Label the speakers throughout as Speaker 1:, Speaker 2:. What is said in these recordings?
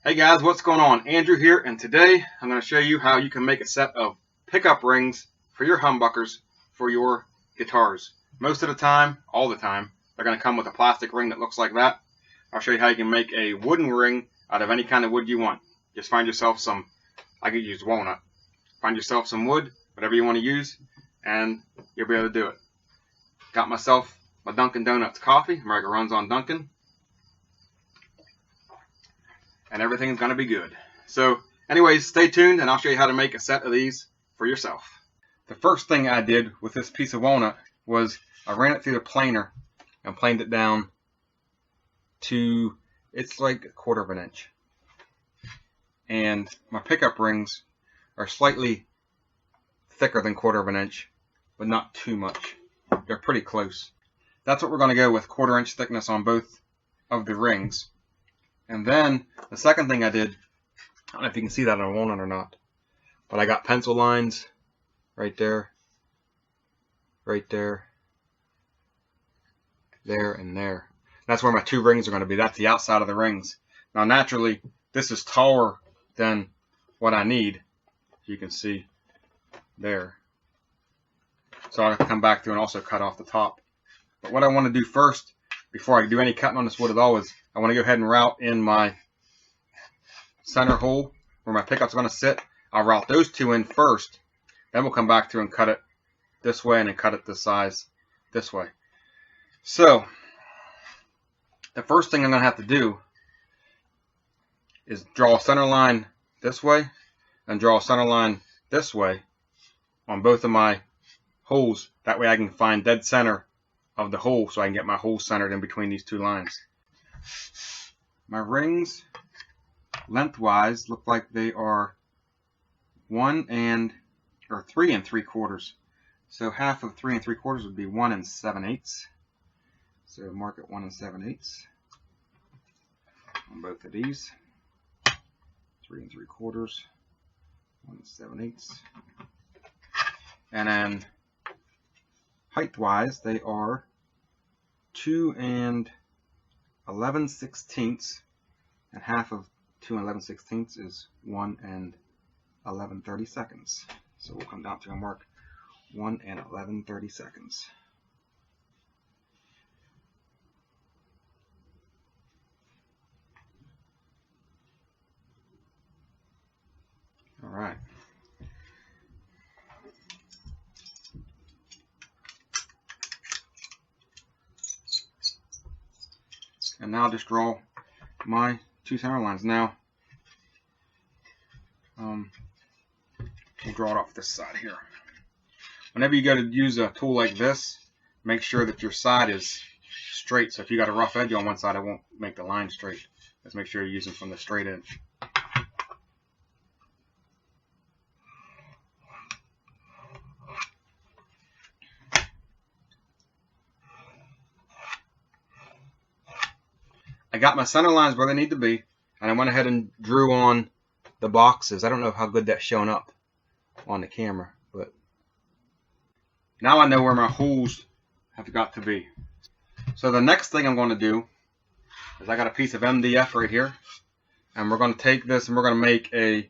Speaker 1: Hey guys, what's going on? Andrew here, and today I'm going to show you how you can make a set of pickup rings for your humbuckers for your guitars. Most of the time, all the time, they're going to come with a plastic ring that looks like that. I'll show you how you can make a wooden ring out of any kind of wood you want. Just find yourself some, I could use walnut. Find yourself some wood, whatever you want to use, and you'll be able to do it. Got myself my Dunkin' Donuts coffee. America runs on Dunkin'. And everything's going to be good. So anyways, stay tuned and I'll show you how to make a set of these for yourself. The first thing I did with this piece of walnut was I ran it through the planer and planed it down to, it's like 1/4 of an inch. And my pickup rings are slightly thicker than 1/4 of an inch, but not too much. They're pretty close. That's what we're going to go with, 1/4 inch thickness on both of the rings. And then the second thing I did, I don't know if you can see that on a walnut or not, but I got pencil lines right there, there, and there. That's where my two rings are going to be. That's the outside of the rings. Now naturally, this is taller than what I need. You can see there. So I'll have to come back through and also cut off the top. But what I want to do first, before I do any cutting on this wood at all, is I want to go ahead and route in my center hole where my pickup's going to sit. I'll route those two in first. Then we'll come back through and cut it this way and then cut it the size this way. So the first thing I'm going to have to do is draw a center line this way and draw a center line this way on both of my holes. That way I can find dead center of the hole so I can get my hole centered in between these two lines. My rings lengthwise look like they are 3 3/4. So half of 3 3/4 would be 1 7/8. So mark it 1 7/8 on both of these. 3 3/4, 1 7/8. And then height-wise, they are 2 11/16, and half of 2 11/16 is 1 11/32. So we'll come down to and mark 1 11/32. All right. And now I'll just draw my two center lines. Now, we'll draw it off this side here. Whenever you go to use a tool like this, make sure that your side is straight. So if you got a rough edge on one side, it won't make the line straight. Let's make sure you're using from the straight edge. I got my center lines where they need to be, and I went ahead and drew on the boxes. I don't know how good that's showing up on the camera, but now I know where my holes have got to be. So the next thing I'm going to do is I got a piece of MDF right here, and we're going to take this and we're going to make a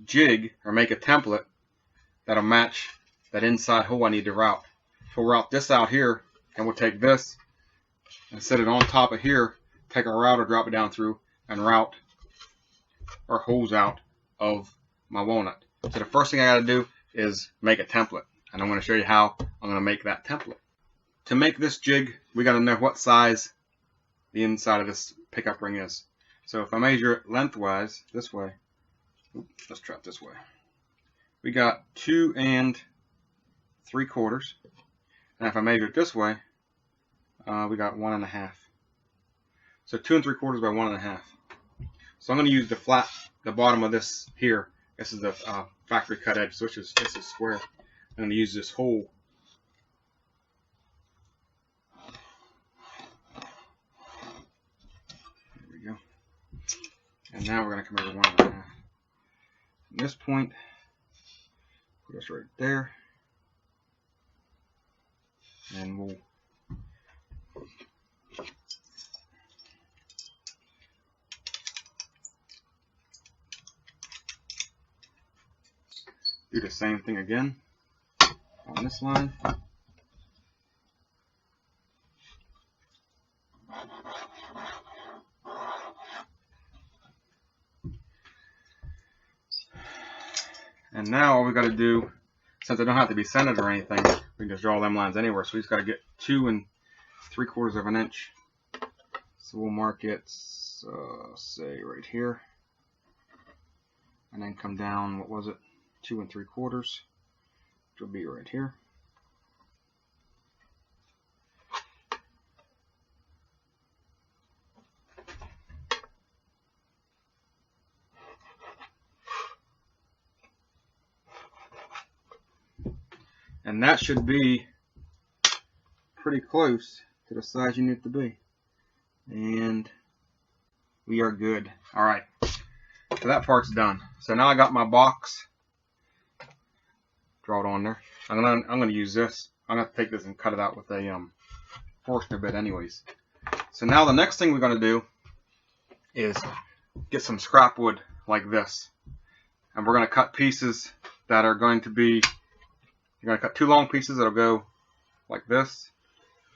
Speaker 1: jig, or make a template that'll match that inside hole I need to route. So we'll route this out here, and we'll take this and set it on top of here. Take our router, drop it down through, and route our holes out of my walnut. So the first thing I got to do is make a template, and I'm going to show you how I'm going to make that template. To make this jig, we got to know what size the inside of this pickup ring is. So if I measure it lengthwise this way, let's try it this way. We got 2 3/4, and if I measure it this way, we got 1 1/2. So 2 3/4 by 1 1/2. So I'm going to use the bottom of this here. This is the factory cut edge, so this is square. I'm going to use this hole. There we go. And now we're going to come over 1 1/2. From this point, put us right there. And we'll the same thing again on this line. And now all we got to do, since they don't have to be centered or anything, we can just draw them lines anywhere. So we just got to get 2 3/4 of an inch. So we'll mark it, say right here, and then come down. What was it? 2 3/4, which will be right here. And that should be pretty close to the size you need it to be. And we are good. Alright, so that part's done. So now I got my box. Draw it on there. I'm gonna use this. I'm gonna take this and cut it out with a Forstner bit anyways. So now the next thing we're gonna do is get some scrap wood like this. And we're gonna cut pieces that are going to be, you're going to cut 2 long pieces that'll go like this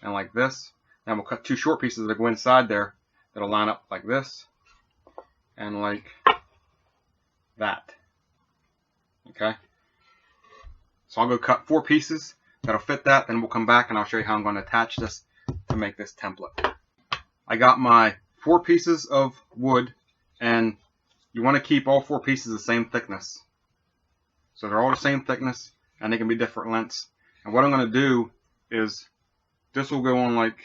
Speaker 1: and like this. Then we'll cut 2 short pieces that'll go inside there that'll line up like this and like that. Okay? So I'll go cut 4 pieces that'll fit that, then we'll come back and I'll show you how I'm going to attach this to make this template. I got my 4 pieces of wood, and you want to keep all 4 pieces the same thickness. So they're all the same thickness, and they can be different lengths. And what I'm going to do is, this will go on like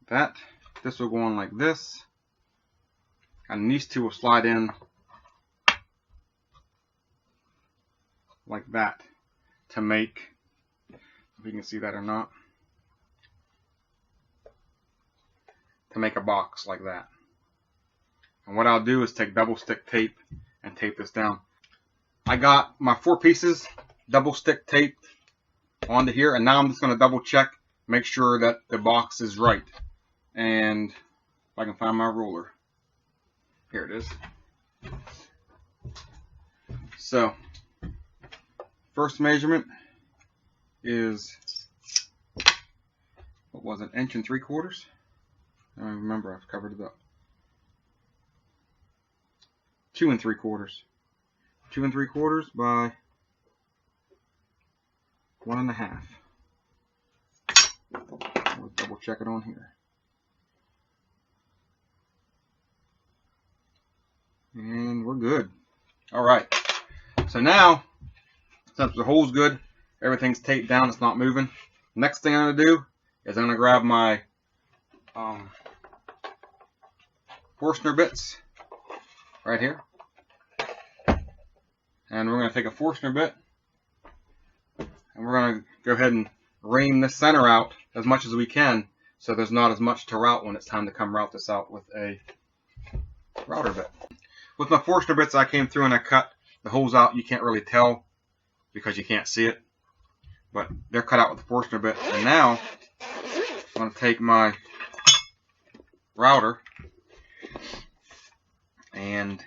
Speaker 1: that, this will go on like this, and these 2 will slide in like that to make, if you can see that or not, to make a box like that. And what I'll do is take double stick tape and tape this down. I got my 4 pieces double stick taped onto here, and now I'm just going to double check, make sure that the box is right. And if I can find my ruler, here it is. So first measurement is, what was it, 1 3/4 inches? I don't remember, I've covered it up. 2 3/4. 2 3/4 by 1.5. We'll double check it on here. And we're good. Alright. So now, since the hole's good, everything's taped down, it's not moving. Next thing I'm going to do is I'm going to grab my Forstner bits right here. And we're going to take a Forstner bit, and we're going to go ahead and ream this center out as much as we can, so there's not as much to route when it's time to come route this out with a router bit. With my Forstner bits, I came through and I cut the holes out. You can't really tell because you can't see it, but they're cut out with the Forstner bit. And now I'm going to take my router and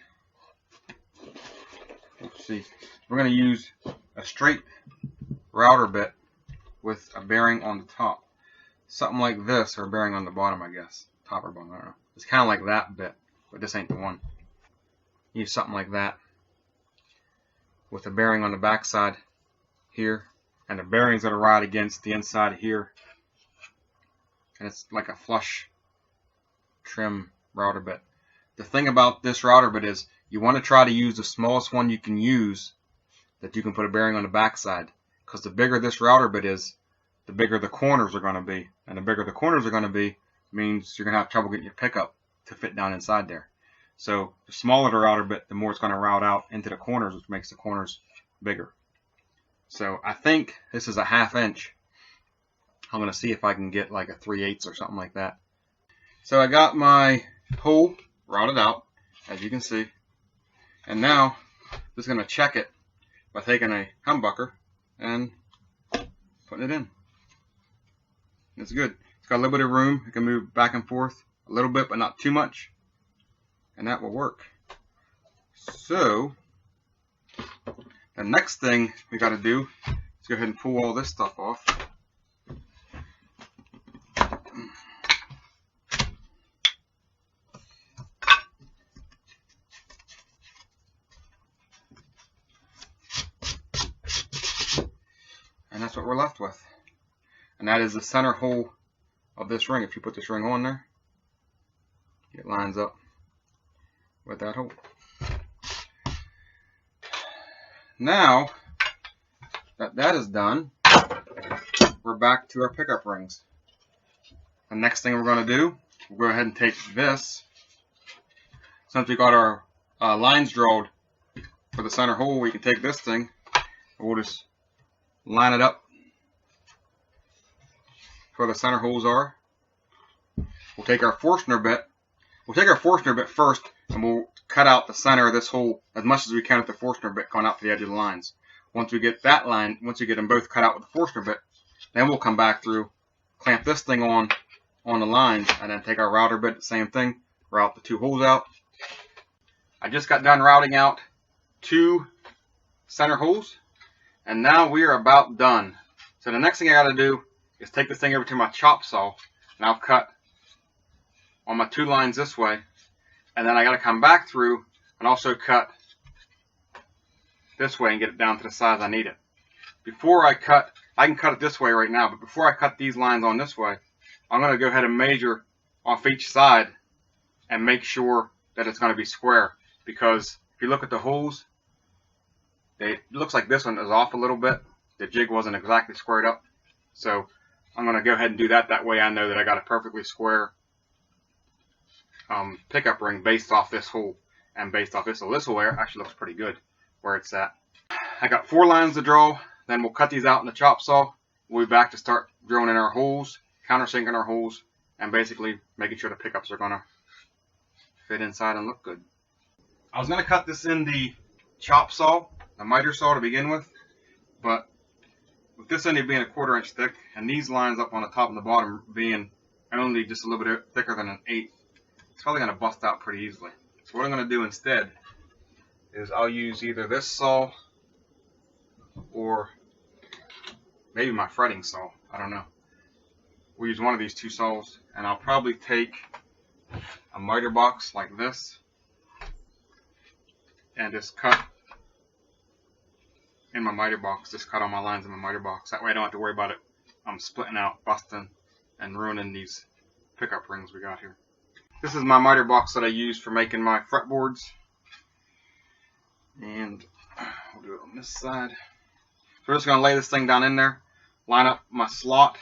Speaker 1: let's see, we're going to use a straight router bit with a bearing on the top. Something like this, or a bearing on the bottom, I guess. Top or bottom, I don't know. It's kind of like that bit, but this ain't the one. Use something like that with a bearing on the back side here, and the bearings that are right against the inside here. And it's like a flush trim router bit. The thing about this router bit is you want to try to use the smallest one you can use that you can put a bearing on the back side, because the bigger this router bit is, the bigger the corners are going to be, and the bigger the corners are going to be means you're going to have trouble getting your pickup to fit down inside there. So the smaller the router bit, the more it's going to route out into the corners, which makes the corners bigger. So I think this is a 1/2 inch. I'm going to see if I can get like a 3/8 or something like that. So I got my hole routed out, as you can see. And now I'm just going to check it by taking a humbucker and putting it in. It's good. It's got a little bit of room. It can move back and forth a little bit, but not too much. And that will work. So The next thing we got to do is go ahead and pull all this stuff off. And that's what we're left with. And that is the center hole of this ring. If you put this ring on there, it lines up with that hole. Now that that is done, we're back to our pickup rings. The next thing we're going to do, we'll go ahead and take this. Since we got our lines drawn for the center hole, we can take this thing and we'll just line it up where the center holes are. We'll take our Forstner bit. We'll take our Forstner bit first, and we'll cut out the center of this hole as much as we can with the Forstner bit going out to the edge of the lines. Once we get that line, once we get them both cut out with the Forstner bit, then we'll come back through, clamp this thing on the lines, and then take our router bit, the same thing, route the two holes out. I just got done routing out 2 center holes, and now we are about done. So the next thing I got to do is take this thing over to my chop saw, and I'll cut on my 2 lines this way, and then I got to come back through and also cut this way and get it down to the size I need it. Before I cut, I can cut it this way right now, but before I cut these lines on this way, I'm going to go ahead and measure off each side and make sure that it's going to be square, because if you look at the holes, it looks like this one is off a little bit. The jig wasn't exactly squared up, so I'm going to go ahead and do that. That way I know that I got a perfectly square pickup ring based off this hole and based off this. So this hole actually looks pretty good where it's at. I got 4 lines to draw. Then we'll cut these out in the chop saw. We'll be back to start drilling in our holes, countersinking our holes, and basically making sure the pickups are going to fit inside and look good. I was going to cut this in the chop saw, the miter saw to begin with, but with this end being a 1/4 inch thick and these lines up on the top and the bottom being only just a little bit thicker than an 1/8, it's probably going to bust out pretty easily. So what I'm going to do instead is I'll use either this saw or maybe my fretting saw. I don't know. We'll use one of these 2 saws, and I'll probably take a miter box like this and just cut in my miter box, just cut all my lines in my miter box. That way I don't have to worry about it splitting out, busting, and ruining these pickup rings we got here. This is my miter box that I use for making my fretboards, and we'll do it on this side. So we're just going to lay this thing down in there, line up my slot,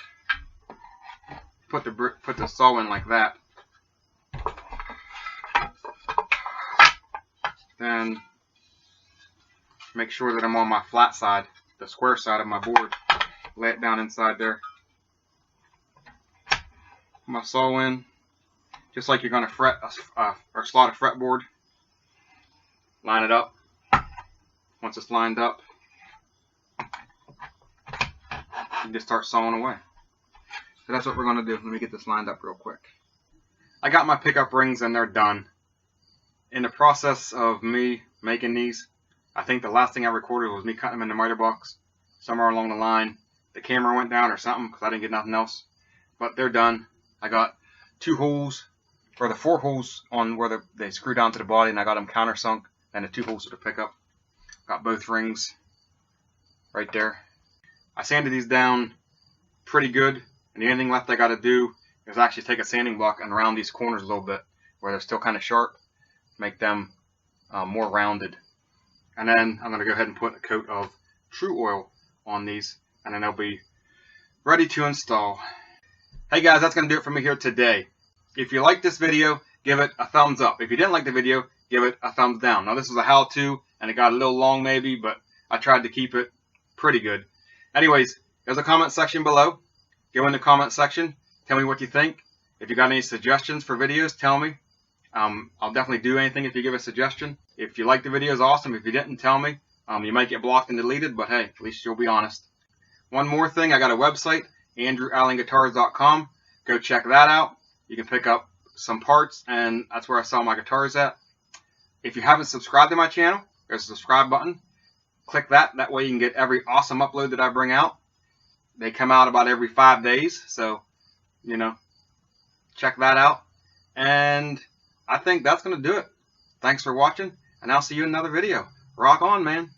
Speaker 1: put the saw in like that, then make sure that I'm on my flat side, the square side of my board. Lay it down inside there. Put my saw in, just like you're going to fret or slot a fretboard. Line it up. Once it's lined up, you just start sawing away. So that's what we're going to do. Let me get this lined up real quick. I got my pickup rings and they're done. In the process of me making these, I think the last thing I recorded was me cutting them in the miter box. Somewhere along the line, the camera went down or something because I didn't get nothing else. But they're done. I got 2 holes, or the 4 holes on where they screw down to the body, and I got them countersunk, and the 2 holes to the pickup. Got both rings right there. I sanded these down pretty good, and the only thing left I got to do is actually take a sanding block and round these corners a little bit where they're still kind of sharp, make them more rounded. And then I'm going to go ahead and put a coat of True Oil on these, and then they'll be ready to install. Hey guys, that's going to do it for me here today. If you liked this video, give it a thumbs up. If you didn't like the video, give it a thumbs down. Now this is a how-to, and it got a little long maybe, but I tried to keep it pretty good. Anyways, there's a comment section below. Go in the comment section. Tell me what you think. If you got any suggestions for videos, tell me. I'll definitely do anything if you give a suggestion. If you like the videos, awesome. If you didn't, tell me. You might get blocked and deleted, but hey, at least you'll be honest. One more thing, I got a website, andrewallenguitars.com. Go check that out. You can pick up some parts, and that's where I sell my guitars at. If you haven't subscribed to my channel, there's a subscribe button. click that. That way you can get every awesome upload that I bring out. They come out about every 5 days, so, you know, check that out. And I think that's going to do it. Thanks for watching, and I'll see you in another video. Rock on, man.